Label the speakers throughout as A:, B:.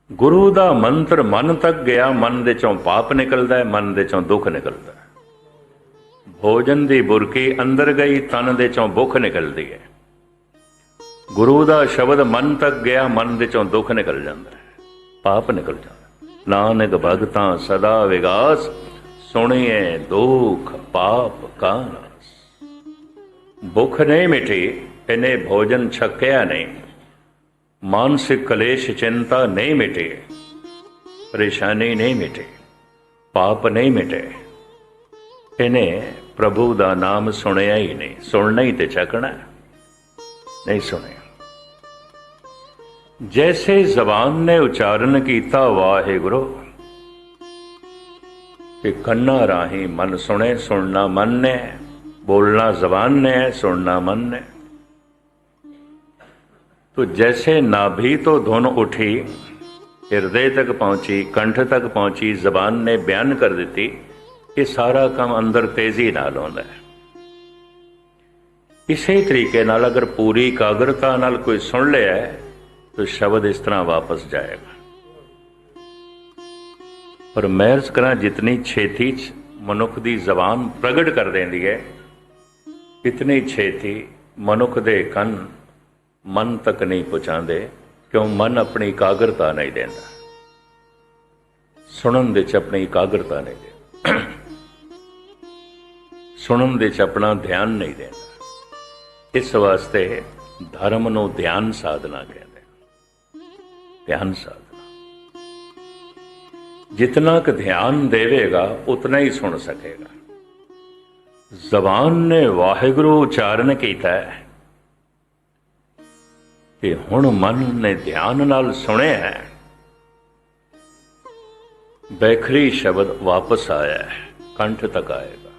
A: गुरु दा मंत्र मन तक गया, मन दे चों पाप निकलदा है, मन दे चों दुख निकलदा है। भोजन दी बुरकी अंदर गई, तन दे चों भुख निकलदी है। गुरु दा शब्द मन तक गया, मन दे चों दुख निकल जांदा है, पाप निकल जांदा। नानक भगतां सदा विगास, सुनिए दुख पाप का नास। भुख नहीं मिटी, इन्हें भोजन छक्या नहीं, मानसिक कलेश चिंता नहीं मिटे, परेशानी नहीं मिटे, पाप नहीं मिटे, इन्हें प्रभु दा नाम सुनिया ही नहीं। सुनना ही ते चकना नहीं सुने। जैसे जबान ने उच्चारण किया वाहिगुरु, कि कन्ना राही मन सुने, सुनना मन ने, बोलना जबान ने, सुनना मन ने। तो जैसे नाभि तो धुन उठी, हृदय तक पहुंची, कंठ तक पहुंची, जबान ने बयान कर दी, ये सारा काम अंदर तेजी नाल होंदा है। इसे तरीके नाल अगर पूरी एकाग्रता नाल कोई सुन लिया है तो शब्द इस तरह वापस जाएगा। पर महर्ज करा जितनी छेती मनुख दी जबान प्रगट कर देंदी है, इतनी छेती मनुख दे कन मन तक नहीं पहुँचाते, क्यों? मन अपनी एकाग्रता नहीं देता, सुनन दे च अपनी एकाग्रता नहीं देता, सुनन दे च अपना ध्यान नहीं देता। इस वास्ते धर्म नूं ध्यान साधना कहते हैं। ध्यान साधना, जितना क ध्यान देवेगा उतना ही सुन सकेगा। जबान ने वाहिगुरु उच्चारण किया है कि हुण मन ने ध्यान नाल सुने है, बैखरी शब्द वापस आया है, कंठ तक आएगा,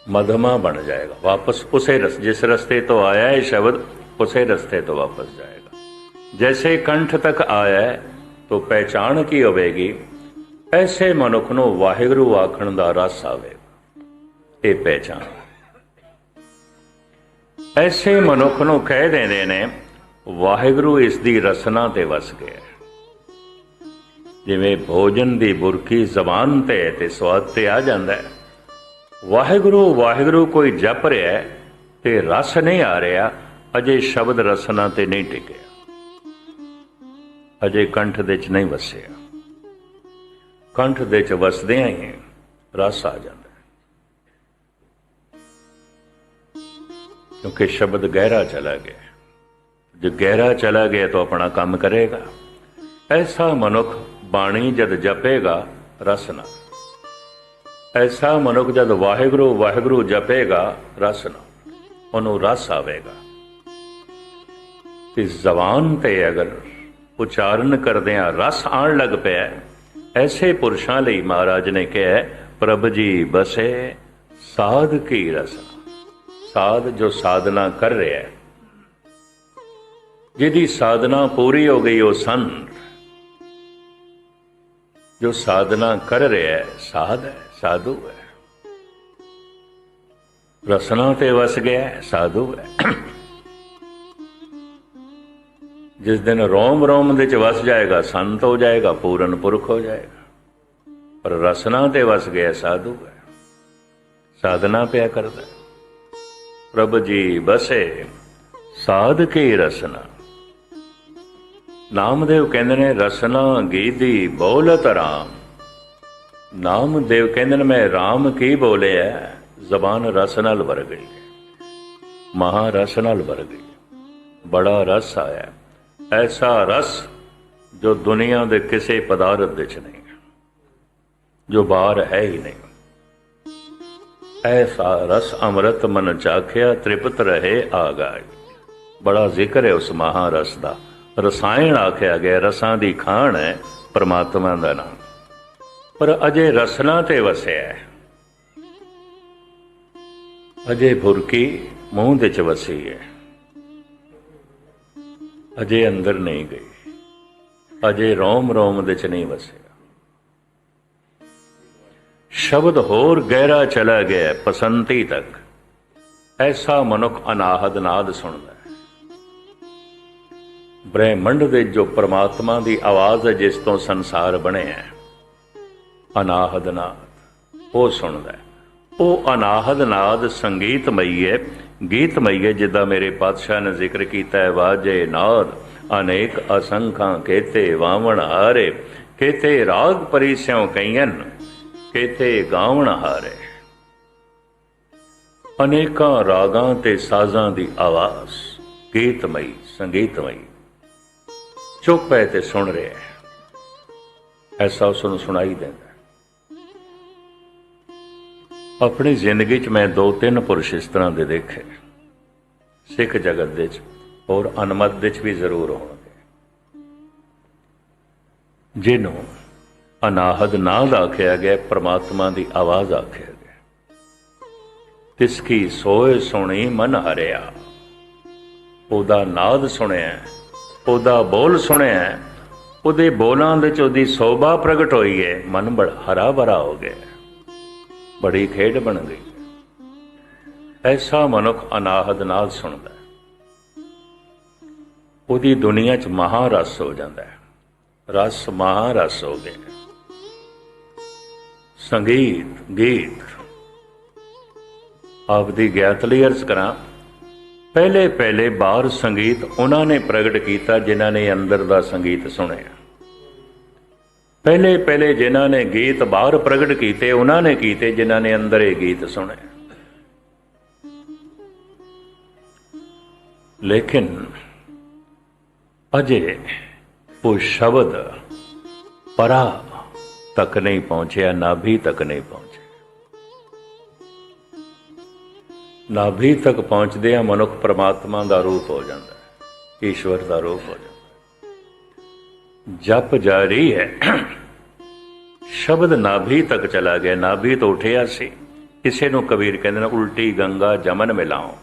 A: मधमा बन जाएगा, वापस उसे जिस रास्ते तो आया है शब्द, उसे रास्ते तो वापस जाएगा। जैसे कंठ तक आया है तो पहचान की होवेगी, ऐसे मनुख नूं वाहिगुरु आखण दा रस आवेगा, ये पहचान। ऐसे मनुख नूं कह देंदे ने वाहिगुरु इस दी रसना ते वस गया। जिवें भोजन दी बुरकी जबान ते स्वाद ते आ जांदा है, वाहिगुरु वाहिगुरु कोई जप रहा है ते रस नहीं आ रहा, अजे शब्द रसना ते नहीं टिकिया, अजे कंठ दे च नहीं वसिया। कंठ दे च वसदियां ही रस आ जाता, क्योंकि शब्द गहरा चला गया। जो गहरा चला गया तो अपना काम करेगा। ऐसा मनुख बाणी जद जपेगा रस ना, ऐसा मनुख जद वाहिगुरु वाहिगुरु जपेगा रस ना, उन्होंने रस आवेगा। इस जबान ते अगर उच्चारण करदियां रस आन लग पिया, ऐसे पुरुषां लई महाराज ने कहा, प्रभ जी बसे साध की रसना। साध जो साधना कर रहा है, जिहदी साधना पूरी हो गई वो संत, जो साधना कर रहा है साध है, साधु है, रसना ते वस गया है, साधु है। जिस दिन रोम रोम दे च वस जाएगा संत हो जाएगा, पूरन पुरख हो जाएगा। पर रसना ते वस गया साधु है, साधना पिया करता है। प्रभ जी बसे साध की रसना। नामदेव कहते ने रसना गीदी बोलत राम। नामदेव कहते मैं राम की बोले है, जबान रस नाल भर गई, महारस नाल भर गई, बड़ा रस आया। ऐसा रस जो दुनिया के किसी पदार्थ विच नहीं, जो बाहर है ही नहीं। ऐसा रस अमृत मन चाख्या, तृप्त रहे आगाई। बड़ा जिक्र है उस महारस का। रसायन आख्या गया, रसां दी खान है परमात्मा का नाम। पर अजे रसना ते वसिया है, अजे भुरकी मूंह दे च वसी है, अजे अंदर नहीं गई, अजे रोम रोम दे च नहीं वसिया। शब्द होर गहरा चला गया पसंती तक। ऐसा मनुख अनाहद नाद सुनता है। ਬ੍ਰਹਿਮੰਡ ਦੇ ਜੋ ਪਰਮਾਤਮਾ ਦੀ ਆਵਾਜ਼ ਹੈ, ਜਿਸ ਤੋਂ ਸੰਸਾਰ ਬਣਿਆ, ਅਨਾਹਦ ਨਾਦ ਉਹ ਸੁਣਦਾ ਹੈ। ਉਹ ਅਨਾਹਦ ਨਾਦ ਸੰਗੀਤਮਈ ਹੈ, ਗੀਤਮਈ ਹੈ। ਜਿੱਦਾਂ ਮੇਰੇ ਪਾਤਸ਼ਾਹ ਨੇ ਜ਼ਿਕਰ ਕੀਤਾ ਹੈ, ਵਾਜੇ ਨਾਦ ਅਨੇਕ ਅਸੰਖਾਂ ਕੇਤੇ ਵਾਵਣ ਹਾਰੇ, ਕੇਤੇ ਰਾਗ ਪਰਿਸਿਉ ਕਈਨ, ਕੇਤੇ ਗਾਵਣ ਹਾਰੇ। ਅਨੇਕਾਂ ਰਾਗਾਂ ਤੇ ਸਾਜ਼ਾਂ ਦੀ ਆਵਾਜ਼, ਗੀਤਮਈ ਸੰਗੀਤਮਈ। ਚੁੱਪ ਹੈ ਤੇ ਸੁਣ ਰਿਹਾ ਹੈ, ਐਸਾ ਉਸ ਨੂੰ ਸੁਣਾਈ ਦਿੰਦਾ। ਆਪਣੀ ਜ਼ਿੰਦਗੀ 'ਚ ਮੈਂ 2-3 ਪੁਰਸ਼ ਇਸ ਤਰ੍ਹਾਂ ਦੇ ਦੇਖੇ, ਸਿੱਖ ਜਗਤ ਦੇ 'ਚ ਔਰ ਅਨਮਤ ਦੇ 'ਚ ਵੀ ਜ਼ਰੂਰ ਹੋਣਗੇ, ਜਿਹਨੂੰ ਅਨਾਹਦ ਨਾਦ ਆਖਿਆ ਗਿਆ, ਪਰਮਾਤਮਾ ਦੀ ਆਵਾਜ਼ ਆਖਿਆ ਗਿਆ। ਤਿਸ ਕੀ ਸੋਏ ਸੁਣੀ ਮਨ ਹਰਿਆ, ਉਹਦਾ ਨਾਦ ਸੁਣਿਆ, ਉਹਦਾ ਬੋਲ ਸੁਣਿਆ, ਉਹਦੇ ਬੋਲਾਂ ਵਿੱਚ ਉਹਦੀ ਸੋਭਾ ਪ੍ਰਗਟ ਹੋਈ ਹੈ, ਮਨ ਬੜਾ ਹਰਾ ਭਰਾ ਹੋ ਗਿਆ, ਬੜੀ ਖੇਡ ਬਣ ਗਈ। ਐਸਾ ਮਨੁੱਖ ਅਨਾਹਦ ਨਾਦ ਸੁਣਦਾ, ਉਹਦੀ ਦੁਨੀਆ 'ਚ ਮਹਾਰਸ ਹੋ ਜਾਂਦਾ ਹੈ, ਰਸ ਮਹਾਰਸ ਹੋ ਗਿਆ। ਸੰਗੀਤ ਗੀਤ ਆਪਦੀ ਗਿਆਤ ਲਈ ਅਰਜ਼ ਕਰਾਂ, ਪਹਿਲੇ ਪਹਿਲੇ ਬਾਹਰ ਸੰਗੀਤ ਉਹਨਾਂ ਨੇ ਪ੍ਰਗਟ ਕੀਤਾ ਜਿਨ੍ਹਾਂ ਨੇ ਅੰਦਰ ਦਾ ਸੰਗੀਤ ਸੁਣਿਆ। ਪਹਿਲੇ ਪਹਿਲੇ ਜਿਨ੍ਹਾਂ ਨੇ ਗੀਤ ਬਾਹਰ ਪ੍ਰਗਟ ਕੀਤੇ, ਉਹਨਾਂ ਨੇ ਕੀਤੇ ਜਿਨ੍ਹਾਂ ਨੇ ਅੰਦਰ ਇਹ ਗੀਤ ਸੁਣੇ। ਲੇਕਿਨ ਅਜੇ ਉਹ ਸ਼ਬਦ ਪਰਾ ਤੱਕ ਨਹੀਂ ਪਹੁੰਚਿਆ, ਨਾਭੀ ਤੱਕ ਨਹੀਂ ਪਹੁੰਚਿਆ। ਨਾਭੀ ਤੱਕ ਪਹੁੰਚਦਿਆਂ ਮਨੁੱਖ ਪਰਮਾਤਮਾ ਦਾ ਰੂਪ ਹੋ ਜਾਂਦਾ ਹੈ, ਈਸ਼ਵਰ ਦਾ ਰੂਪ ਹੋ ਜਾਂਦਾ। ਜਪ ਜਾਰੀ ਹੈ, ਸ਼ਬਦ ਨਾਭੀ ਤੱਕ ਚਲਾ ਗਿਆ, ਨਾਭੀ ਤੋਂ ਉੱਠਿਆ ਸੀ। ਕਿਸੇ ਨੂੰ ਕਬੀਰ ਕਹਿੰਦੇ ਨੇ ਉਲਟੀ ਗੰਗਾ ਜਮਨ ਮਿਲਾਓ।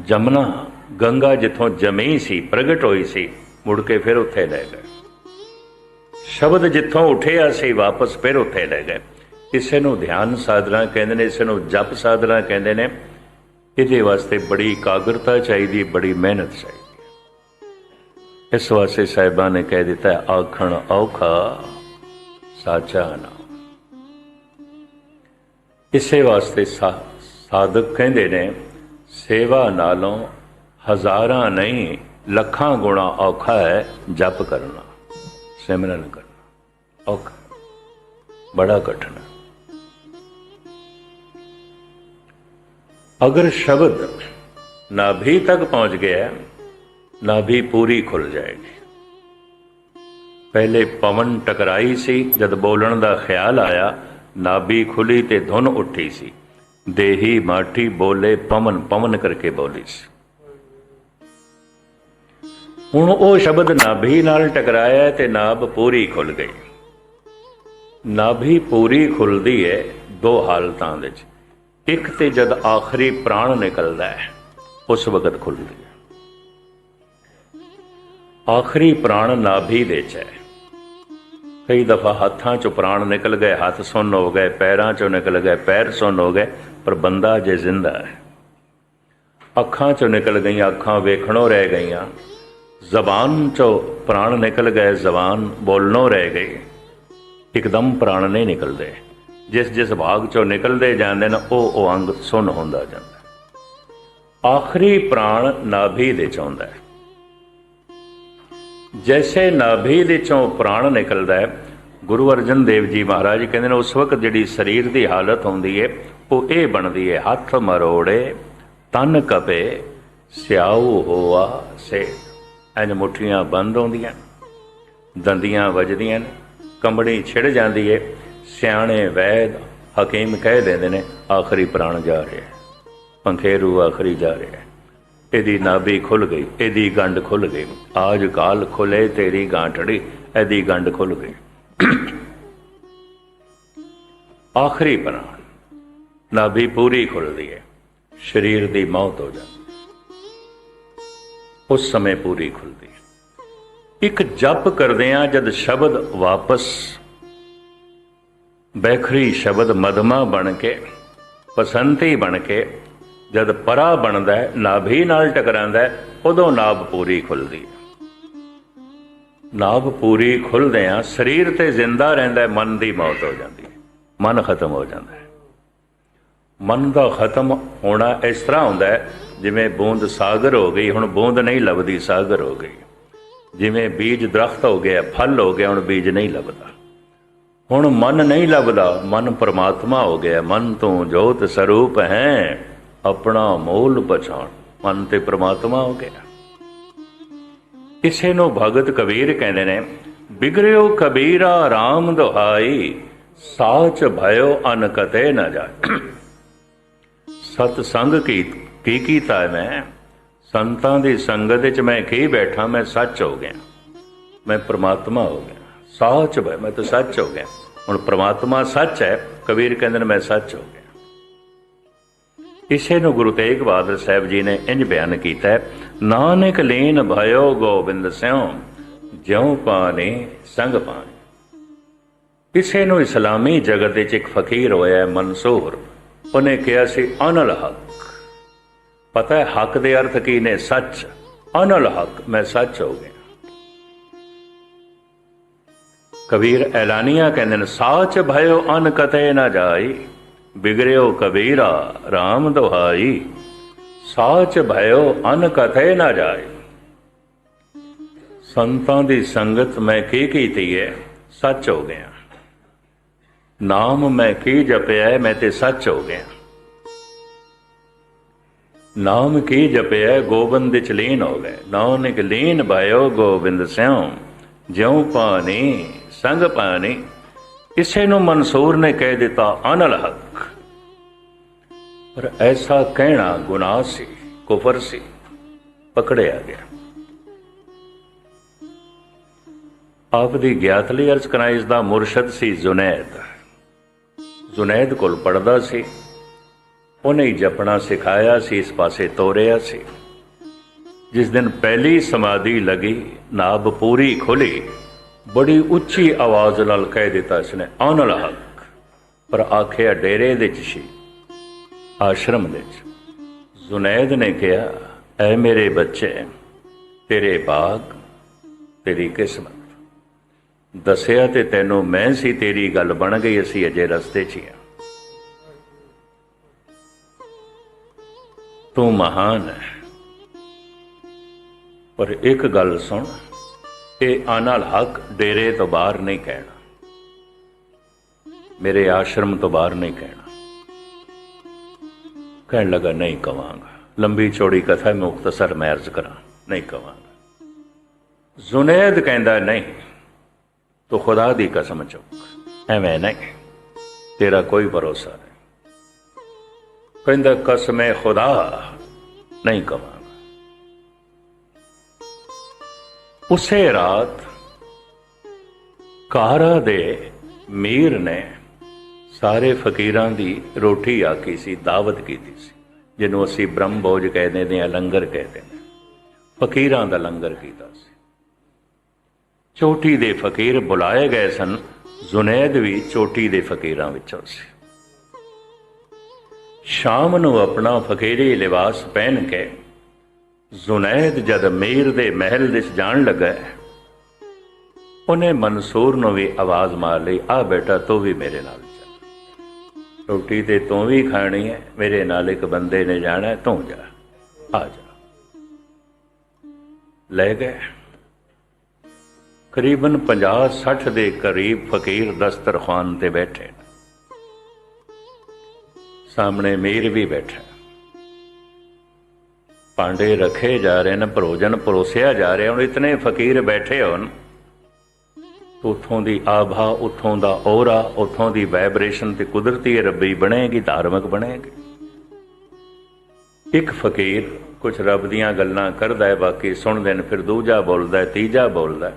A: ਜਮਨਾ ਗੰਗਾ ਜਿੱਥੋਂ ਜਮੀ ਸੀ, ਪ੍ਰਗਟ ਹੋਈ ਸੀ, ਮੁੜ ਕੇ ਫਿਰ ਉੱਥੇ ਲੈ ਗਏ। ਸ਼ਬਦ ਜਿੱਥੋਂ ਉੱਠਿਆ ਸੀ ਵਾਪਸ ਫਿਰ ਉੱਥੇ ਲੈ ਗਏ। ਇਸੇ ਨੂੰ ਧਿਆਨ ਸਾਧਨਾ ਕਹਿੰਦੇ ਨੇ, ਇਸੇ ਨੂੰ ਜਪ ਸਾਧਨਾ ਕਹਿੰਦੇ ਨੇ। ਇਹਦੇ ਵਾਸਤੇ ਬੜੀ ਇਕਾਗਰਤਾ ਚਾਹੀਦੀ, ਬੜੀ ਮਿਹਨਤ ਚਾਹੀਦੀ। ਇਸ ਵਾਸਤੇ ਸਾਹਿਬਾਂ ਨੇ ਕਹਿ ਦਿੱਤਾ, ਆਖਣ ਔਖਾ ਸਾਚਾ ਨਾਮ। ਇਸੇ ਵਾਸਤੇ ਸਾਧਕ ਕਹਿੰਦੇ ਨੇ, ਸੇਵਾ ਨਾਲੋਂ ਹਜ਼ਾਰਾਂ ਨਹੀਂ ਲੱਖਾਂ ਗੁਣਾ ਔਖਾ ਹੈ ਜਪ ਕਰਨਾ, ਸਿਮਰਨ ਕਰਨਾ ਔਖਾ, ਬੜਾ ਕਠਿਨ ਹੈ। ਅਗਰ ਸ਼ਬਦ ਨਾਭੀ ਤੱਕ ਪਹੁੰਚ ਗਿਆ, ਨਾਭੀ ਪੂਰੀ ਖੁੱਲ ਜਾਏਗੀ। ਪਹਿਲੇ ਪਵਨ ਟਕਰਾਈ ਸੀ, ਜਦ ਬੋਲਣ ਦਾ ਖਿਆਲ ਆਇਆ, ਨਾਭੀ ਖੁੱਲੀ ਤੇ ਧੁਨ ਉੱਠੀ ਸੀ। ਦੇਹੀ ਮਾਠੀ ਬੋਲੇ ਪਵਨ, ਪਵਨ ਕਰਕੇ ਬੋਲੀ ਸੀ। ਹੁਣ ਉਹ ਸ਼ਬਦ ਨਾਭੀ ਨਾਲ ਟਕਰਾਇਆ ਤੇ ਨਾਭ ਪੂਰੀ ਖੁੱਲ ਗਈ। ਨਾਭੀ ਪੂਰੀ ਖੁੱਲਦੀ ਹੈ ਦੋ ਹਾਲਤਾਂ ਵਿੱਚ। ਇੱਕ ਤੇ ਜਦ ਆਖਰੀ ਪ੍ਰਾਣ ਨਿਕਲਦਾ ਹੈ, ਉਸ ਵਕਤ ਖੁੱਲਦੀ ਹੈ। ਆਖਰੀ ਪ੍ਰਾਣ ਨਾਭੀ ਦੇ 'ਚ ਹੈ। ਕਈ ਦਫਾ ਹੱਥਾਂ 'ਚੋਂ ਪ੍ਰਾਣ ਨਿਕਲ ਗਏ, ਹੱਥ ਸੁੰਨ ਹੋ ਗਏ, ਪੈਰਾਂ 'ਚੋਂ ਨਿਕਲ ਗਏ, ਪੈਰ ਸੁੰਨ ਹੋ ਗਏ, ਪਰ ਬੰਦਾ ਅਜੇ ਜ਼ਿੰਦਾ ਹੈ। ਅੱਖਾਂ 'ਚੋਂ ਨਿਕਲ ਗਈਆਂ, ਅੱਖਾਂ ਵੇਖਣੋਂ ਰਹਿ ਗਈਆਂ। ਜ਼ਬਾਨ 'ਚੋਂ ਪ੍ਰਾਣ ਨਿਕਲ ਗਏ, ਜ਼ਬਾਨ ਬੋਲਣੋਂ ਰਹਿ ਗਈ। ਇੱਕਦਮ ਪ੍ਰਾਣ ਨਹੀਂ ਨਿਕਲਦੇ। ਜਿਸ ਜਿਸ ਭਾਗ 'ਚੋਂ ਨਿਕਲਦੇ ਜਾਂਦੇ ਨੇ, ਉਹ ਅੰਗ ਸੁੰਨ ਹੁੰਦਾ ਜਾਂਦਾ। ਆਖਰੀ ਪ੍ਰਾਣ ਨਾਭੀ ਦੇ 'ਚ ਆਉਂਦਾ ਹੈ। ਜੈਸੇ ਨਾਭੀ ਦੇ 'ਚੋਂ ਪ੍ਰਾਣ ਨਿਕਲਦਾ ਹੈ, ਗੁਰੂ ਅਰਜਨ ਦੇਵ ਜੀ ਮਹਾਰਾਜ ਕਹਿੰਦੇ ਨੇ, ਉਸ ਵਕਤ ਜਿਹੜੀ ਸਰੀਰ ਦੀ ਹਾਲਤ ਹੁੰਦੀ ਹੈ ਉਹ ਇਹ ਬਣਦੀ ਹੈ, ਹੱਥ ਮਰੋੜੇ ਤਨ ਕਪੇ ਸਿਆਉ ਹੋਆ ਸੇ। ਇੰਝ ਮੁੱਠੀਆਂ ਬੰਦ ਹੁੰਦੀਆਂ, ਦੰਦੀਆਂ ਵੱਜਦੀਆਂ ਨੇ, ਕੰਬੜੀ ਛਿੜ ਜਾਂਦੀ ਹੈ। ਸਿਆਣੇ ਵੈਦ ਹਕੀਮ ਕਹਿ ਦਿੰਦੇ ਨੇ, ਆਖਰੀ ਪ੍ਰਾਣ ਜਾ ਰਿਹਾ, ਪੰਖੇਰੂ ਆਖਰੀ ਜਾ ਰਿਹਾ। ਇਹਦੀ ਨਾਭੀ ਖੁੱਲ ਗਈ, ਇਹਦੀ ਗੰਢ ਖੁੱਲ ਗਈ। ਆਜ ਕਾਲ ਖੁੱਲੇ ਤੇਰੀ ਗਾਂਠੜੀ, ਇਹਦੀ ਗੰਢ ਖੁੱਲ ਗਈ। ਆਖਰੀ ਪ੍ਰਾਣ, ਨਾਭੀ ਪੂਰੀ ਖੁੱਲਦੀ ਹੈ, ਸਰੀਰ ਦੀ ਮੌਤ ਹੋ ਜਾਂਦੀ, ਉਸ ਸਮੇਂ ਪੂਰੀ ਖੁੱਲਦੀ ਹੈ। ਇੱਕ ਜਪ ਕਰਦੇ ਹਾਂ, ਜਦ ਸ਼ਬਦ ਵਾਪਸ ਬੈਖਰੀ ਸ਼ਬਦ ਮਧਮਾ ਬਣ ਕੇ, ਪਸੰਤੀ ਬਣ ਕੇ ਜਦ ਪਰਾ ਬਣਦਾ ਹੈ, ਨਾਭੀ ਨਾਲ ਟਕਰਾਂਦਾ ਹੈ, ਉਦੋਂ ਨਾਭ ਪੂਰੀ ਖੁੱਲਦੀ ਹੈ। ਨਾਭ ਪੂਰੀ ਖੁੱਲ੍ਹਦਿਆਂ ਸਰੀਰ ਤੇ ਜ਼ਿੰਦਾ ਰਹਿੰਦਾ, ਮਨ ਦੀ ਮੌਤ ਹੋ ਜਾਂਦੀ ਹੈ, ਮਨ ਖਤਮ ਹੋ ਜਾਂਦਾ ਹੈ। ਮਨ ਦਾ ਖਤਮ ਹੋਣਾ ਇਸ ਤਰ੍ਹਾਂ ਹੁੰਦਾ ਹੈ ਜਿਵੇਂ ਬੂੰਦ ਸਾਗਰ ਹੋ ਗਈ, ਹੁਣ ਬੂੰਦ ਨਹੀਂ ਲੱਭਦੀ, ਸਾਗਰ ਹੋ ਗਈ। ਜਿਵੇਂ ਬੀਜ ਦਰਖਤ ਹੋ ਗਿਆ, ਫਲ ਹੋ ਗਿਆ, ਹੁਣ ਬੀਜ ਨਹੀਂ ਲੱਭਦਾ। ਹੁਣ ਮਨ ਨਹੀਂ ਲੱਭਦਾ, ਮਨ ਪਰਮਾਤਮਾ ਹੋ ਗਿਆ। ਮਨ ਤੋਂ ਜੋਤ ਸਰੂਪ ਹੈ, ਆਪਣਾ ਮੂਲ ਪਛਾਣ। ਮਨ ਤੇ ਪਰਮਾਤਮਾ ਹੋ ਗਿਆ। ਇਸੇ ਨੂੰ ਭਗਤ ਕਬੀਰ ਕਹਿੰਦੇ ਨੇ, ਬਿਗੜਿਓ ਕਬੀਰਾ RAM ਦੁਹਾਈ, ਸਾਚ ਭਇਓ ਅਨ ਕਤੇ ਨਾ ਜਾਏ। ਸਤ ਸੰਗ ਕੀ ਕੀਤਾ ਮੈਂ, ਸੰਤਾਂ ਦੀ ਸੰਗਤ ਵਿੱਚ ਮੈਂ ਕੀ ਬੈਠਾ, ਮੈਂ ਸੱਚ ਹੋ ਗਿਆ, ਮੈਂ ਪ੍ਰਮਾਤਮਾ ਹੋ ਗਿਆ। ਸਾਚ ਭਇ, ਮੈਂ ਤਾਂ ਸੱਚ ਹੋ ਗਿਆ। ਹੁਣ ਪ੍ਰਮਾਤਮਾ ਸੱਚ ਹੈ, ਕਬੀਰ ਕਹਿੰਦੇ ਨੇ ਮੈਂ ਸੱਚ ਹੋ ਗਿਆ। ਇਸੇ ਨੂੰ ਗੁਰੂ ਤੇਗ ਬਹਾਦਰ ਸਾਹਿਬ ਜੀ ਨੇ ਇੰਜ ਬਿਆਨ ਕੀਤਾ ਹੈ, ਨਾਨਕ ਲੀਨ ਭਇਓ ਗੋਬਿੰਦ ਸਿਉ, ਜਿਉ ਪਾਣੀ ਸੰਗ ਪਾਣੀ। ਇਸੇ ਨੂੰ ਇਸਲਾਮੀ ਜਗਤ ਵਿੱਚ ਇੱਕ ਫਕੀਰ ਹੋਇਆ ਮਨਸੂਰ, ਉਹਨੇ ਕਿਹਾ ਸੀ ਅਨਲ ਹੱਕ। ਪਤਾ ਹੈ ਹੱਕ ਦੇ ਅਰਥ ਕੀ ਨੇ? ਸੱਚ। ਅਨਲ ਹੱਕ, ਮੈਂ ਸੱਚ ਹੋ ਗਿਆ। ਕਬੀਰ ਐਲਾਨੀਆਂ ਕਹਿੰਦੇ ਨੇ, ਸਾਚ ਭਇਓ ਅਨ ਕਤੇ ਨਾ ਜਾਈ, ਬਿਗੜਿਓ ਕਬੀਰਾ RAM ਦੁਹਾਈ, ਸਾਚ ਭਇਓ ਅਨ ਕਤੇ ਨਾ ਜਾਏ। ਸੰਤਾਂ ਦੀ ਸੰਗਤ ਮੈਂ ਕੀ ਕੀਤੀ ਹੈ? ਸੱਚ ਹੋ ਗਿਆ। ਨਾਮ ਮੈਂ ਕੀ ਜਪਿਆ, ਮੈਂ ਤੇ ਸੱਚ ਹੋ ਗਿਆ। ਨਾਮ ਕੀ ਜਪਿਆ, ਗੋਬਿੰਦ ਵਿੱਚ ਲੀਨ ਹੋ ਗਏ। ਨਾਨਕ ਲੀਨ ਭਇਓ ਗੋਬਿੰਦ ਸਿਉ, ਜਿਉ ਪਾਣੀ ਸੰਗ ਪਾਣੀ। ਇਸੇ ਨੂੰ ਮਨਸੂਰ ਨੇ ਕਹਿ ਦਿੱਤਾ ਅਨਲ ਹੱਕ। ਪਰ ਐਸਾ ਕਹਿਣਾ ਗੁਨਾਹ ਸੀ, ਕੁਫਰ ਸੀ, ਪਕੜਿਆ ਗਿਆ। ਆਪ ਦੀ ਗਿਆਤ ਲਈ ਅਰਜ਼ ਕਰਾਂ, ਇਸ ਦਾ ਮੁਰਸ਼ਦ ਸੀ ਜੁਨੈਦ। ਜੁਨੈਦ ਕੋਲ ਪੜ੍ਹਦਾ ਸੀ, ਉਹਨੇ ਹੀ ਜਪਣਾ ਸਿਖਾਇਆ ਸੀ, ਇਸ ਪਾਸੇ ਤੋਰਿਆ ਸੀ। ਜਿਸ ਦਿਨ ਪਹਿਲੀ ਸਮਾਧੀ ਲੱਗੀ, ਨਾਭ ਪੂਰੀ ਖੁੱਲੀ, ਬੜੀ ਉੱਚੀ ਆਵਾਜ਼ ਨਾਲ ਕਹਿ ਦਿੱਤਾ ਇਸਨੇ ਅਨਲ ਹੱਕ। ਪਰ ਆਖਿਆ ਡੇਰੇ ਦੇ ਵਿੱਚ ਸੀ, ਆਸ਼ਰਮ ਦੇ ਵਿੱਚ। ਜੁਨੈਦ ਨੇ ਕਿਹਾ, ਐ ਮੇਰੇ ਬੱਚੇ, ਤੇਰੇ ਬਾਗ, ਤੇਰੀ ਕਿਸਮਤ। ਦੱਸਿਆ ਤੇ ਤੈਨੂੰ ਮੈਂ ਸੀ, ਤੇਰੀ ਗੱਲ ਬਣ ਗਈ, ਅਸੀਂ ਅਜੇ ਰਸਤੇ 'ਚ ਹੀ ਹਾਂ। ਤੂੰ ਮਹਾਨ ਹੈ, ਪਰ ਇੱਕ ਗੱਲ ਸੁਣ, ਇਹ ਅਨਲ ਹੱਕ ਡੇਰੇ ਤੋਂ ਬਾਹਰ ਨਹੀਂ ਕਹਿਣਾ, ਮੇਰੇ ਆਸ਼ਰਮ ਤੋਂ ਬਾਹਰ ਨਹੀਂ ਕਹਿਣਾ। ਕਹਿਣ ਲੱਗਾ, ਨਹੀਂ ਕਵਾਂਗਾ। ਲੰਬੀ ਚੌੜੀ ਕਥਾ ਮੁਖਤਸਰ ਮੈਂ ਅਰਜ਼ ਕਰਾਂ, ਨਹੀਂ ਕਵਾਂਗਾ। ਜੁਨੈਦ ਕਹਿੰਦਾ, ਨਹੀਂ, ਤੂੰ ਖੁਦਾ ਦੀ ਕਸਮ ਚੁੱਕ, ਐਵੇਂ ਨਹੀਂ, ਤੇਰਾ ਕੋਈ ਭਰੋਸਾ ਨਹੀਂ। ਕਹਿੰਦਾ, ਕਸਮੇ ਖੁਦਾ, ਨਹੀਂ ਕਵਾਂਗਾ। ਉਸੇ ਰਾਤ ਕਾਰਾ ਦੇ ਮੀਰ ਨੇ ਸਾਰੇ ਫਕੀਰਾਂ ਦੀ ਰੋਟੀ ਆਖੀ ਸੀ, ਦਾਵਤ ਕੀਤੀ ਸੀ, ਜਿਹਨੂੰ ਅਸੀਂ ਬ੍ਰਹਮ ਭੋਜ ਕਹਿੰਦੇ ਹਾਂ, ਲੰਗਰ ਕਹਿੰਦੇ ਨੇ। ਫਕੀਰਾਂ ਦਾ ਲੰਗਰ ਕੀਤਾ ਸੀ। ਚੋਟੀ ਦੇ ਫਕੀਰ ਬੁਲਾਏ ਗਏ ਸਨ, ਜੁਨੈਦ ਵੀ ਚੋਟੀ ਦੇ ਫਕੀਰਾਂ ਵਿੱਚੋਂ ਸੀ। ਸ਼ਾਮ ਨੂੰ ਆਪਣਾ ਫਕੀਰੀ ਲਿਬਾਸ ਪਹਿਨ ਕੇ ਜੁਨੈਦ ਜਦ ਮੀਰ ਦੇ ਮਹਿਲ ਵਿੱਚ ਜਾਣ ਲੱਗਾ, ਉਹਨੇ ਮਨਸੂਰ ਨੂੰ ਵੀ ਆਵਾਜ਼ ਮਾਰ ਲਈ, ਆ ਬੇਟਾ ਤੂੰ ਵੀ ਮੇਰੇ ਨਾਲ ਚੱਲ, ਰੋਟੀ ਤੇ ਤੂੰ ਵੀ ਖਾਣੀ ਹੈ, ਮੇਰੇ ਨਾਲ ਇੱਕ ਬੰਦੇ ਨੇ ਜਾਣਾ, ਤੂੰ ਜਾ, ਆ ਜਾ। ਲੈ ਗਏ। ਕਰੀਬਨ 50-60 ਦੇ ਕਰੀਬ ਫਕੀਰ ਦਸਤਰਖਾਨ ਤੇ ਬੈਠੇ, ਸਾਹਮਣੇ ਮੀਰ ਵੀ ਬੈਠਾ। ਭਾਂਡੇ ਰੱਖੇ ਜਾ ਰਹੇ ਨੇ, ਭੋਜਨ ਪਰੋਸਿਆ ਜਾ ਰਿਹਾ। ਹੁਣ ਇਤਨੇ ਫਕੀਰ ਬੈਠੇ ਹੋਣ, ਉੱਥੋਂ ਦੀ ਆਭਾ, ਉੱਥੋਂ ਦਾ ਔਰਾ, ਉੱਥੋਂ ਦੀ ਵਾਈਬ੍ਰੇਸ਼ਨ ਤੇ ਕੁਦਰਤੀ ਰੱਬੀ ਬਣੇਗੀ, ਧਾਰਮਿਕ ਬਣੇਗੀ। ਇੱਕ ਫਕੀਰ ਕੁਛ ਰੱਬ ਦੀਆਂ ਗੱਲਾਂ ਕਰਦਾ ਹੈ, ਬਾਕੀ ਸੁਣਦੇ ਨੇ, ਫਿਰ ਦੂਜਾ ਬੋਲਦਾ, ਤੀਜਾ ਬੋਲਦਾ,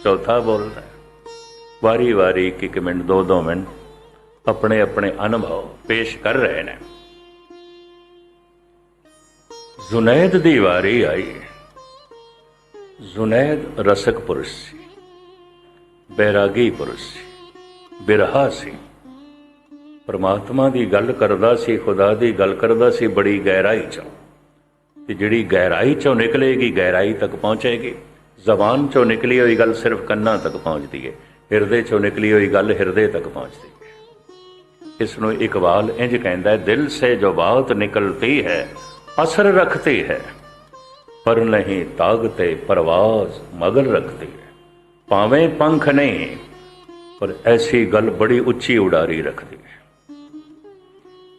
A: ਚੌਥਾ ਬੋਲਦਾ। ਵਾਰੀ ਵਾਰੀ 1 ਮਿੰਟ 2-2 ਮਿੰਟ ਆਪਣੇ ਆਪਣੇ ਅਨੁਭਵ ਪੇਸ਼ ਕਰ ਰਹੇ ਨੇ। ਜੁਨੈਦ ਦੀ ਵਾਰੀ ਆਈ। ਜੁਨੈਦ ਰਸਕ ਪੁਰਸ਼ ਸੀ, ਬੈਰਾਗੀ ਪੁਰਸ਼ ਸੀ, ਬਿਰਹਾ ਸੀ, ਪਰਮਾਤਮਾ ਦੀ ਗੱਲ ਕਰਦਾ ਸੀ, ਖੁਦਾ ਦੀ ਗੱਲ ਕਰਦਾ ਸੀ, ਬੜੀ ਗਹਿਰਾਈ ਚੋਂ। ਤੇ ਜਿਹੜੀ ਗਹਿਰਾਈ ਚੋਂ ਨਿਕਲੇਗੀ, ਗਹਿਰਾਈ ਤੱਕ ਪਹੁੰਚੇਗੀ। ਜ਼ਬਾਨ ਚੋਂ ਨਿਕਲੀ ਹੋਈ ਗੱਲ ਸਿਰਫ ਕੰਨਾਂ ਤੱਕ ਪਹੁੰਚਦੀ ਹੈ, ਹਿਰਦੇ ਚੋਂ ਨਿਕਲੀ ਹੋਈ ਗੱਲ ਹਿਰਦੇ ਤੱਕ ਪਹੁੰਚਦੀ ਹੈ। ਇਸ ਨੂੰ ਇਕਬਾਲ ਇੰਜ ਕਹਿੰਦਾ ਹੈ, ਦਿਲ ਸੇ ਜੋ ਬਾਤ ਨਿਕਲਤੀ ਹੈ ਅਸਰ ਰੱਖਤੀ ਹੈ, ਪਰ ਨਹੀਂ ਤਾਗਤੇ ਪਰਵਾਜ਼ ਮਗਰ ਰੱਖਤੀ ਹੈ। ਭਾਵੇਂ ਪੰਖ ਨਹੀਂ, ਪਰ ਐਸੀ ਗੱਲ ਬੜੀ ਉੱਚੀ ਉਡਾਰੀ ਰੱਖਦੀ ਹੈ।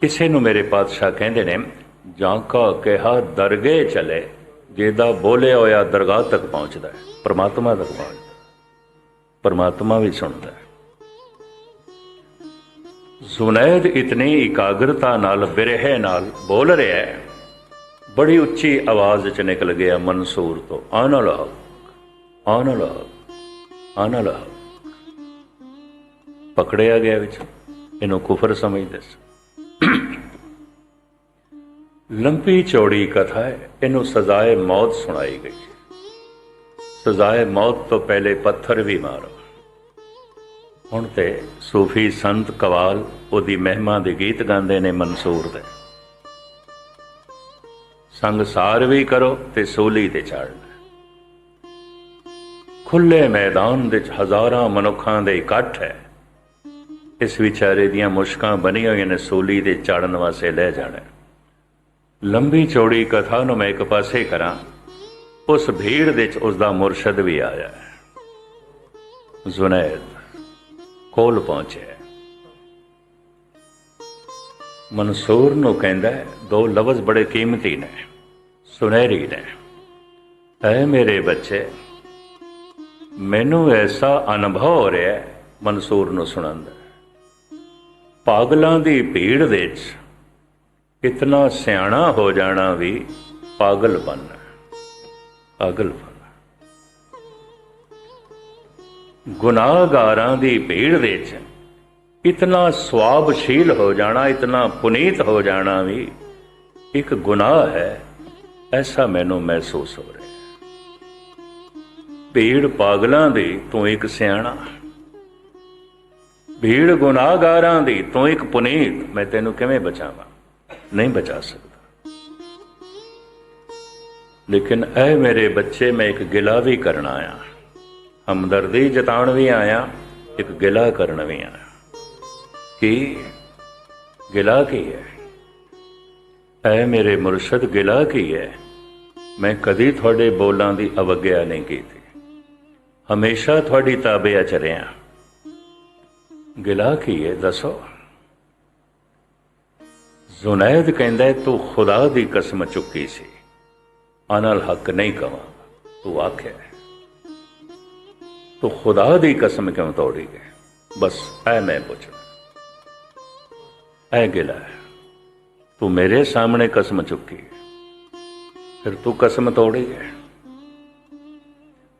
A: ਕਿਸੇ ਨੂੰ ਮੇਰੇ ਪਾਤਸ਼ਾਹ ਕਹਿੰਦੇ ਨੇ, ਜਾਂ ਕਾ ਕਿਹਾ ਦਰਗੇ ਚਲੇ, ਜਿਹਦਾ ਬੋਲਿਆ ਹੋਇਆ ਦਰਗਾਹ ਤੱਕ ਪਹੁੰਚਦਾ ਹੈ, ਪਰਮਾਤਮਾ ਤੱਕ ਪਹੁੰਚਦਾ, ਪਰਮਾਤਮਾ ਵੀ ਸੁਣਦਾ ਹੈ। ਜ਼ੁਨੈਦ ਇਤਨੀ ਇਕਾਗਰਤਾ ਨਾਲ ਬਿਰਹੇ ਨਾਲ ਬੋਲ ਰਿਹਾ ਹੈ, ਬੜੀ ਉੱਚੀ ਆਵਾਜ਼ 'ਚ ਨਿਕਲ ਗਿਆ ਮਨਸੂਰ ਤੋਂ, ਆਨ ਲਾ ਆਨ ਲਾ ਆਨ ਲਾ। ਪਕੜਿਆ ਗਿਆ ਵਿੱਚ, ਇਹਨੂੰ ਕੁਫਰ ਸਮਝਦੇ ਸੀ। ਲੰਬੀ ਚੌੜੀ ਕਥਾ ਹੈ, ਇਹਨੂੰ ਸਜ਼ਾਏ ਮੌਤ ਸੁਣਾਈ ਗਈ। ਸਜ਼ਾਏ ਮੌਤ ਤੋਂ ਪਹਿਲੇ ਪੱਥਰ ਵੀ ਮਾਰੋ। ਹੁਣ ਤੇ ਸੂਫੀ ਸੰਤ ਕਵਾਲ ਉਹਦੀ ਮਹਿਮਾ ਦੇ ਗੀਤ ਗਾਉਂਦੇ ਨੇ ਮਨਸੂਰ ਦੇ। ਸੰਗਸਾਰ ਵੀ ਕਰੋ ਤੇ ਸੋਲੀ ਤੇ ਚੜ੍ਹਨਾ। ਖੁੱਲੇ ਮੈਦਾਨ ਵਿੱਚ ਹਜ਼ਾਰਾਂ ਮਨੁੱਖਾਂ ਦੇ ਇਕੱਠ ਹੈ। ਇਸ ਵਿਚਾਰੇ ਦੀਆਂ ਮੁਸ਼ਕਾਂ ਬਣੀਆਂ ਹੋਈਆਂ ਨੇ, ਸੋਲੀ ਤੇ ਚੜ੍ਹਨ ਵਾਸਤੇ ਲੈ ਜਾਣਾ। ਲੰਬੀ ਚੌੜੀ ਕਥਾ ਨੂੰ ਮੈਂ ਇੱਕ ਪਾਸੇ ਕਰਾਂ, ਉਸ ਭੀੜ ਵਿੱਚ ਉਸ ਦਾ ਮੁਰਸ਼ਦ ਵੀ ਆਇਆ। ਜ਼ੁਨੈਦ ਕੋਲ ਪਹੁੰਚਿਆ, ਮਨਸੂਰ ਨੂੰ ਕਹਿੰਦਾ, ਦੋ ਲਫ਼ਜ਼ ਬੜੇ ਕੀਮਤੀ ਨੇ, ਸੁਨਹਿਰੀ ਨੇ। ਐ ਮੇਰੇ ਬੱਚੇ, ਮੈਨੂੰ ਐਸਾ ਅਨੁਭਵ ਹੋ ਰਿਹਾ, ਮਨਸੂਰ ਨੂੰ ਸੁਣਾਉਂਦਾ, ਪਾਗਲਾਂ ਦੀ ਭੀੜ ਵਿੱਚ ਇਤਨਾ ਸਿਆਣਾ ਹੋ ਜਾਣਾ ਵੀ ਪਾਗਲਪਨ ਹੈ, ਪਾਗਲਪਨ। ਗੁਨਾਹਗਾਰਾਂ ਦੀ ਭੀੜ ਵਿੱਚ ਇਤਨਾ ਸਵਾਬਸ਼ੀਲ ਹੋ ਜਾਣਾ, ਇਤਨਾ ਪੁਨੀਤ ਹੋ ਜਾਣਾ ਵੀ ਇੱਕ ਗੁਨਾਹ ਹੈ, ਐਸਾ ਮੈਨੂੰ ਮਹਿਸੂਸ ਹੋ ਰਿਹਾ। ਭੀੜ ਪਾਗਲਾਂ ਦੀ, ਤੂੰ ਇੱਕ ਸਿਆਣਾ। ਭੀੜ ਗੁਨਾਹਗਾਰਾਂ ਦੀ, ਤੂੰ ਇੱਕ ਪੁਨੀਤ। ਮੈਂ ਤੈਨੂੰ ਕਿਵੇਂ ਬਚਾਵਾਂ? ਨਹੀਂ ਬਚਾ ਸਕਦਾ। ਲੇਕਿਨ ਐ ਮੇਰੇ ਬੱਚੇ, ਮੈਂ ਇੱਕ ਗਿਲਾ ਵੀ ਕਰਨ ਆਇਆ, ਹਮਦਰਦੀ ਜਤਾਉਣ ਵੀ ਆਇਆ, ਇੱਕ ਗਿਲਾ ਕਰਨ ਵੀ ਆਇਆ। ਕੀ ਗਿਲਾ ਕੀ ਹੈ? ਐ ਮੇਰੇ ਮੁਰਸ਼ਦ, ਗਿਲਾ ਕੀ ਹੈ? ਮੈਂ ਕਦੀ ਤੁਹਾਡੇ ਬੋਲਾਂ ਦੀ ਅਵੱਗਿਆ ਨਹੀਂ ਕੀਤੀ, ਹਮੇਸ਼ਾ ਤੁਹਾਡੀ ਤਾਬਿਆ ਚ ਰਿਹਾ। ਗਿਲਾ ਕੀ ਹੈ ਦੱਸੋ? ਜ਼ੁਨੈਦ ਕਹਿੰਦਾ, ਤੂੰ ਖੁਦਾ ਦੀ ਕਸਮ ਚੁੱਕੀ ਸੀ, ਅਨਲ ਹੱਕ ਨਹੀਂ ਕਵਾਂਗਾ। ਤੂੰ ਆਖਿਆ, ਤੂੰ ਖੁਦਾ ਦੀ ਕਸਮ ਕਿਉਂ ਤੋੜੀ ਗਏ? ਬਸ ਐ ਮੈਂ ਪੁੱਛਣਾ, ਐ ਗਿਲਾ ਹੈ। ਤੂੰ ਮੇਰੇ ਸਾਹਮਣੇ ਕਸਮ ਚੁੱਕੀ, ਫਿਰ ਤੂੰ ਕਸਮ ਤੋੜੀ ਹੈ।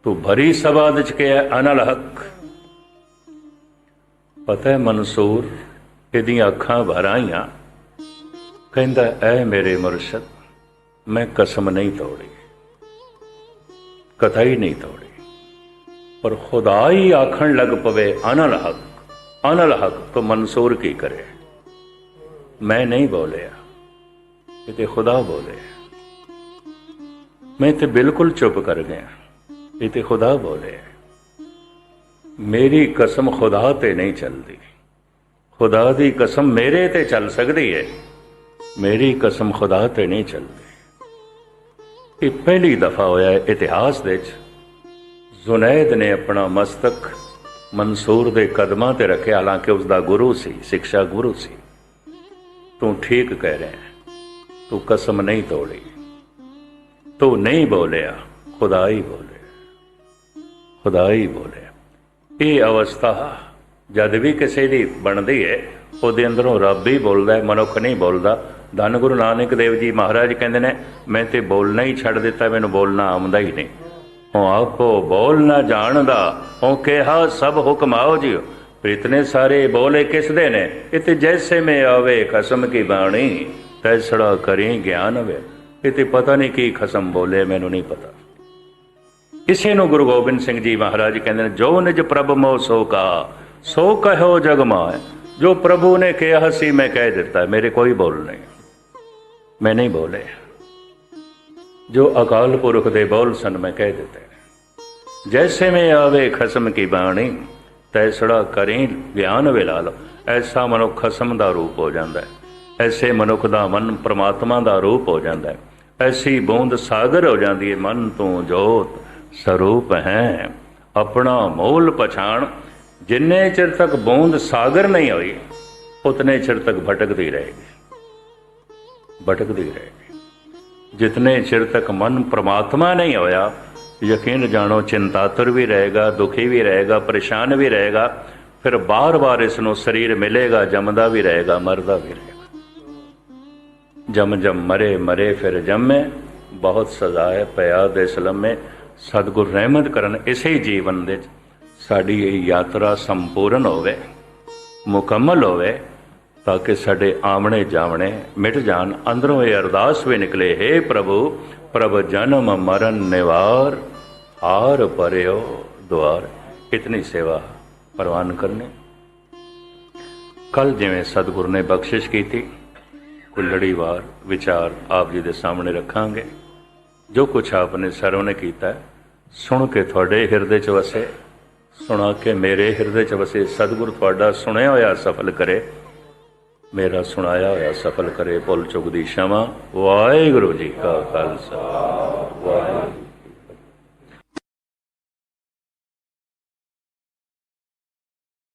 A: ਤੂੰ ਭਰੀ ਸਭਾ ਵਿੱਚ ਕਿਹਾ ਅਨਲ ਹੱਕ। ਪਤਾ ਹੈ ਮਨਸੂਰ, ਇਹਦੀਆਂ ਅੱਖਾਂ ਭਰ ਆਈਆਂ। ਕਹਿੰਦਾ, ਐ ਮੇਰੇ ਮੁਰਸ਼ਦ, ਮੈਂ ਕਸਮ ਨਹੀਂ ਤੋੜੀ, ਕਥਾ ਹੀ ਨਹੀਂ ਤੋੜੀ, ਪਰ ਖੁਦਾ ਹੀ ਆਖਣ ਲੱਗ ਪਵੇ ਅਨਲ ਹੱਕ, ਅਨਲ ਹੱਕ, ਤਾਂ ਮਨਸੂਰ ਕੀ ਕਰੇ? ਮੈਂ ਨਹੀਂ ਬੋਲਿਆ, ਇਹ ਤੇ ਖੁਦਾ ਬੋਲੇ। ਮੈਂ ਤੇ ਬਿਲਕੁਲ ਚੁੱਪ ਕਰ ਗਿਆ, ਇਹ ਤੇ ਖੁਦਾ ਬੋਲੇ। ਮੇਰੀ ਕਸਮ ਖੁਦਾ ਤੇ ਨਹੀਂ ਚੱਲਦੀ, ਖੁਦਾ ਦੀ ਕਸਮ ਮੇਰੇ ਤੇ ਚੱਲ ਸਕਦੀ ਹੈ, ਮੇਰੀ ਕਸਮ ਖੁਦਾ ਤੇ ਨਹੀਂ ਚੱਲਦੀ। ਇਹ ਪਹਿਲੀ ਦਫਾ ਹੋਇਆ ਇਤਿਹਾਸ ਵਿੱਚ, ਜ਼ੁਨੈਦ ਨੇ ਆਪਣਾ ਮਸਤਕ ਮਨਸੂਰ ਦੇ ਕਦਮਾਂ ਤੇ ਰੱਖਿਆ, ਹਾਲਾਂਕਿ ਉਸਦਾ ਗੁਰੂ ਸੀ, ਸਿੱਖਿਆ ਗੁਰੂ ਸੀ। ਤੂੰ ਠੀਕ ਕਹਿ ਰਿਹਾ, ਤੂੰ ਕਸਮ ਨਹੀਂ ਤੋੜੀ, ਤੂੰ ਨਹੀਂ ਬੋਲਿਆ, ਖੁਦਾ ਹੀ ਬੋਲੇ, ਖੁਦਾ ਹੀ ਬੋਲੇ। ਇਹ ਅਵਸਥਾ ਜਦ ਵੀ ਕਿਸੇ ਦੀ ਬਣਦੀ ਹੈ, ਉਹਦੇ ਅੰਦਰੋਂ ਰੱਬ ਹੀ ਬੋਲਦਾ ਹੈ, ਮਨੁੱਖ ਨਹੀਂ ਬੋਲਦਾ। ਧੰਨ ਗੁਰੂ ਨਾਨਕ ਦੇਵ ਜੀ ਮਹਾਰਾਜ ਕਹਿੰਦੇ ਨੇ, ਮੈਂ ਤੇ ਬੋਲਣਾ ਹੀ ਛੱਡ ਦਿੱਤਾ, ਮੈਨੂੰ ਬੋਲਣਾ ਆਉਂਦਾ ਹੀ ਨਹੀਂ। ਉਹ ਆਪੋ ਬੋਲ ਨਾ ਜਾਣਦਾ, ਉਹ ਕਿਹਾ ਸਭ ਹੁਕਮ ਆਓ ਜਿਓ। ਇਤਨੇ ਸਾਰੇ ਬੋਲੇ ਕਿਸ ਦੇ ਨੇ? ਇਹ ਤੇ ਜੈਸੇ ਮੈਂ ਆਵੇ ਖਸਮ ਕੀ ਬਾਣੀ, ਤੈਸੜਾ ਕਰੀ ਗਿਆਨ ਵੇ। ਇਹ ਤੇ ਪਤਾ ਨਹੀਂ ਕੀ ਖਸਮ ਬੋਲੇ, ਮੈਨੂੰ ਨਹੀਂ ਪਤਾ। ਇਸੇ ਨੂੰ ਗੁਰੂ ਗੋਬਿੰਦ ਸਿੰਘ ਜੀ ਮਹਾਰਾਜ ਕਹਿੰਦੇ ਨੇ, ਜੋ ਨਿਜ ਪ੍ਰਭ ਮੋਹ ਸੋ ਕਹਾ, ਸੋ ਕਹਿਓ ਜਗ ਮਾਇ। ਜੋ ਪ੍ਰਭੂ ਨੇ ਕਿਹਾ ਸੀ ਮੈਂ ਕਹਿ ਦਿੱਤਾ, ਮੇਰੇ ਕੋਈ ਬੋਲ ਨਹੀਂ, ਮੈਂ ਨਹੀਂ ਬੋਲੇ। ਜੋ ਅਕਾਲ ਪੁਰਖ ਦੇ ਬੋਲ ਸਨ ਮੈਂ ਕਹਿ ਦਿੱਤੇ। जैसे में आवे खसम की बाणी तैसड़ा करें ज्ञान विला लो। ऐसा मनुख खसम का रूप हो जाता है, ऐसे मनुख का मन परमात्मा का रूप हो जाता है। ऐसी बूंद सागर हो जाती है, मन तू जोत स्वरूप है अपना मूल पछाण। जिन्ने चिर तक बूंद सागर नहीं हुई उतने चिर तक भटकती रहेगी, भटकती रहेगी। जितने चिर तक मन परमात्मा नहीं होया, यकीन जानो चिंतातुर भी रहेगा, दुखी भी रहेगा, परेशान भी रहेगा। फिर बार बार इसनों शरीर मिलेगा, जमदा भी रहेगा, मरदा भी रहेगा। जम जम मरे मरे फिर जमे, बहुत सजा है पिया दे सलमे। सतगुर रहमत करन इसे जीवन दे साड़ी ये यात्रा संपूर्ण होवे, मुकम्मल होवे, ताकि साडे आमने जावने मिट जान। अंदरों ये अरदास भी निकले, हे प्रभु प्रभ जन्म मरण निवार आर परयो द्वार। इतनी सेवा प्रवान करने। कल जिवें सतगुर ने बख्शिश की थी, कोई लड़ीवार विचार आप जी के सामने रखांगे। जो कुछ आपने सरवण किया सुन के थोड़े हिरदे च वसे, सुना के मेरे हिरदे च वसे। सतगुर थोड़ा सुनिया होया सफल करे, मेरा सुनाया होया सफल करे। भुल चुक दी क्षमा। वाहिगुरू जी का खालसा वाहिगुरू।